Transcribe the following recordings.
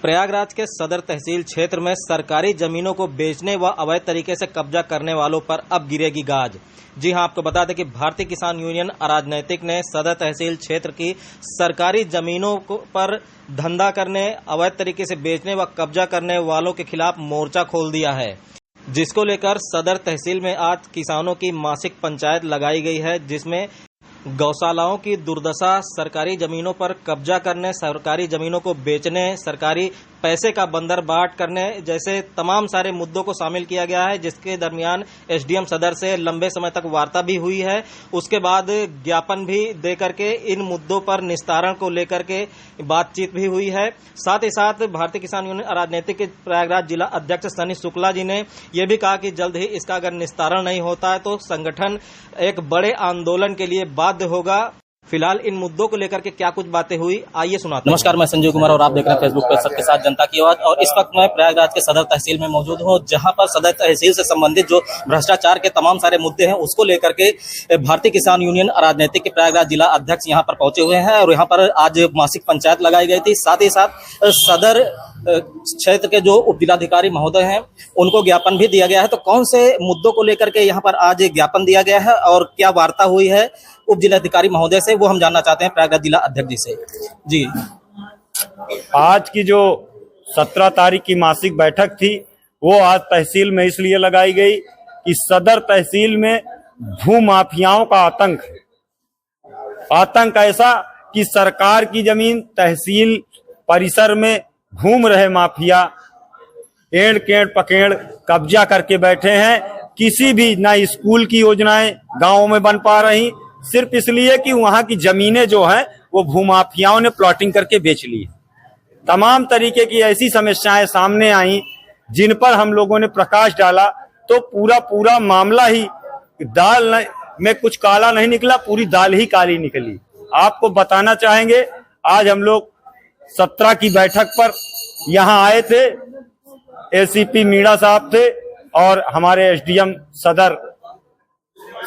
प्रयागराज के सदर तहसील क्षेत्र में सरकारी जमीनों को बेचने व अवैध तरीके से कब्जा करने वालों पर अब गिरेगी गाज। जी हां, आपको बता दें कि भारतीय किसान यूनियन अराजनैतिक ने सदर तहसील क्षेत्र की सरकारी जमीनों पर धंधा करने, अवैध तरीके से बेचने व कब्जा करने वालों के खिलाफ मोर्चा खोल दिया है, जिसको लेकर सदर तहसील में आज किसानों की मासिक पंचायत लगाई गई है, जिसमें गौशालाओं की दुर्दशा, सरकारी जमीनों पर कब्जा करने, सरकारी जमीनों को बेचने, सरकारी पैसे का बंदरबाट करने जैसे तमाम सारे मुद्दों को शामिल किया गया है, जिसके दरमियान एसडीएम सदर से लंबे समय तक वार्ता भी हुई है। उसके बाद ज्ञापन भी देकर के इन मुद्दों पर निस्तारण को लेकर के बातचीत भी हुई है। साथ ही साथ भारतीय किसान यूनियन अराजनैतिक के प्रयागराज जिला अध्यक्ष सनी शुक्ला जी ने यह भी कहा कि जल्द ही इसका अगर निस्तारण नहीं होता है तो संगठन एक बड़े आंदोलन के लिए बाध्य होगा। फिलहाल इन मुद्दों को लेकर के क्या कुछ बातें हुई, आइए सुनाते हैं। नमस्कार, मैं संजीव कुमार और आप देख रहे हैं फेसबुक पर सबके साथ जनता की आवाज। और इस वक्त मैं प्रयागराज के सदर तहसील में मौजूद हूं, जहां पर सदर तहसील से संबंधित जो भ्रष्टाचार के तमाम सारे मुद्दे हैं उसको लेकर के भारतीय किसान यूनियन अराजनैतिक के प्रयागराज जिला अध्यक्ष यहां पर पहुंचे हुए हैं और यहां पर आज मासिक पंचायत लगाई गई थी। साथ ही साथ सदर क्षेत्र के जो उप जिलाधिकारी महोदय हैं उनको ज्ञापन भी दिया गया है। तो कौन से मुद्दों को लेकर के यहाँ पर आज ज्ञापन दिया गया है और क्या वार्ता हुई है उप जिलाधिकारी महोदय से, वो हम जानना चाहते हैं प्रयागराज जिला अध्यक्ष जी से। जी, आज की जो 17 तारीख की मासिक बैठक थी वो आज तहसील में इसलिए लगाई गई कि सदर तहसील में भू माफियाओं का आतंक ऐसा कि सरकार की जमीन तहसील परिसर में घूम रहे माफिया एड़ केड़ पकेड़ कब्जा करके बैठे हैं। किसी भी ना स्कूल की योजनाएं गांवों में बन पा रही, सिर्फ इसलिए कि वहां की जमीनें जो हैं वो भूमाफियाओं ने प्लॉटिंग करके बेच ली। तमाम तरीके की ऐसी समस्याएं सामने आई जिन पर हम लोगों ने प्रकाश डाला तो पूरा मामला ही दाल में कुछ काला नहीं निकला, पूरी दाल ही काली निकली। आपको बताना चाहेंगे, आज हम लोग 17 की बैठक पर यहाँ आए थे, एसीपी मीणा साहब थे और हमारे एसडीएम सदर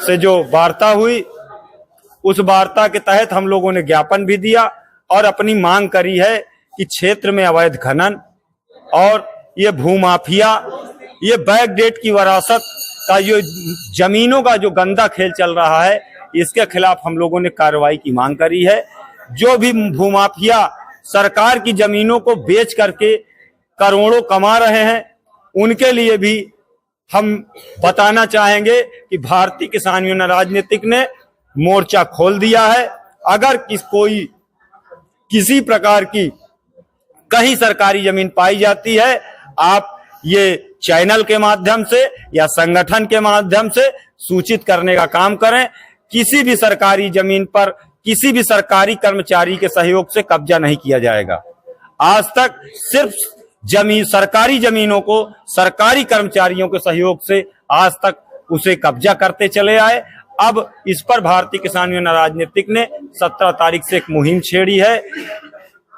से जो वार्ता हुई उस वार्ता के तहत हम लोगों ने ज्ञापन भी दिया और अपनी मांग करी है कि क्षेत्र में अवैध खनन और ये भूमाफिया, ये बैकडेट की विरासत का जो जमीनों का जो गंदा खेल चल रहा है, इसके खिलाफ हम लोगों ने कार्रवाई की मांग करी है। जो भी भूमाफिया सरकार की जमीनों को बेच करके करोड़ों कमा रहे हैं उनके लिए भी हम बताना चाहेंगे कि भारतीय किसान यूनियन राजनीतिक ने मोर्चा खोल दिया है। अगर कोई किसी प्रकार की कहीं सरकारी जमीन पाई जाती है, आप ये चैनल के माध्यम से या संगठन के माध्यम से सूचित करने का काम करें। किसी भी सरकारी जमीन पर किसी भी सरकारी कर्मचारी के सहयोग से कब्जा नहीं किया जाएगा। आज तक सिर्फ सरकारी जमीनों को सरकारी कर्मचारियों के सहयोग से आज तक उसे कब्जा करते चले आए। अब इस पर भारतीय किसान यूनियन राजनीतिक ने 17 तारीख से एक मुहिम छेड़ी है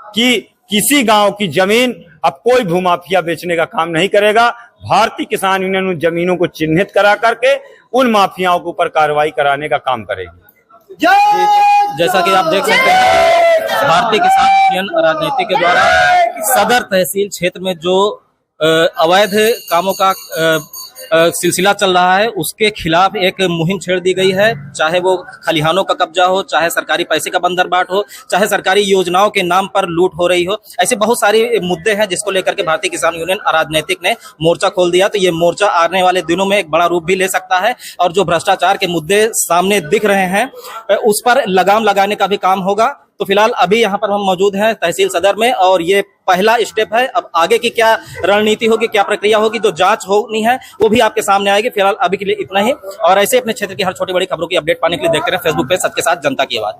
कि किसी गांव की जमीन अब कोई भूमाफिया बेचने का काम नहीं करेगा। भारतीय किसान यूनियन उन जमीनों को चिन्हित करा करके उन माफियाओं के ऊपर कार्रवाई कराने का काम करेगी। जैसा कि आप देख सकते हैं, भारतीय किसान यूनियन राजनीतिक के द्वारा सदर तहसील क्षेत्र में जो अवैध कामों का सिलसिला चल रहा है उसके खिलाफ एक मुहिम छेड़ दी गई है। चाहे वो खलिहानों का कब्जा हो, चाहे सरकारी पैसे का बंदरबाट हो, चाहे सरकारी योजनाओं के नाम पर लूट हो रही हो, ऐसे बहुत सारे मुद्दे हैं जिसको लेकर के भारतीय किसान यूनियन अराजनैतिक ने मोर्चा खोल दिया। तो ये मोर्चा आने वाले दिनों में एक बड़ा रूप भी ले सकता है और जो भ्रष्टाचार के मुद्दे सामने दिख रहे हैं उस पर लगाम लगाने का भी काम होगा। तो फिलहाल अभी यहाँ पर हम मौजूद हैं तहसील सदर में और ये पहला स्टेप है। अब आगे की क्या रणनीति होगी, क्या प्रक्रिया होगी, जो जांच होनी है वो भी आपके सामने आएगी। फिलहाल अभी के लिए इतना ही और ऐसे अपने क्षेत्र की हर छोटी बड़ी खबरों की अपडेट पाने के लिए देखते रहे फेसबुक पे सच के साथ जनता की आवाज।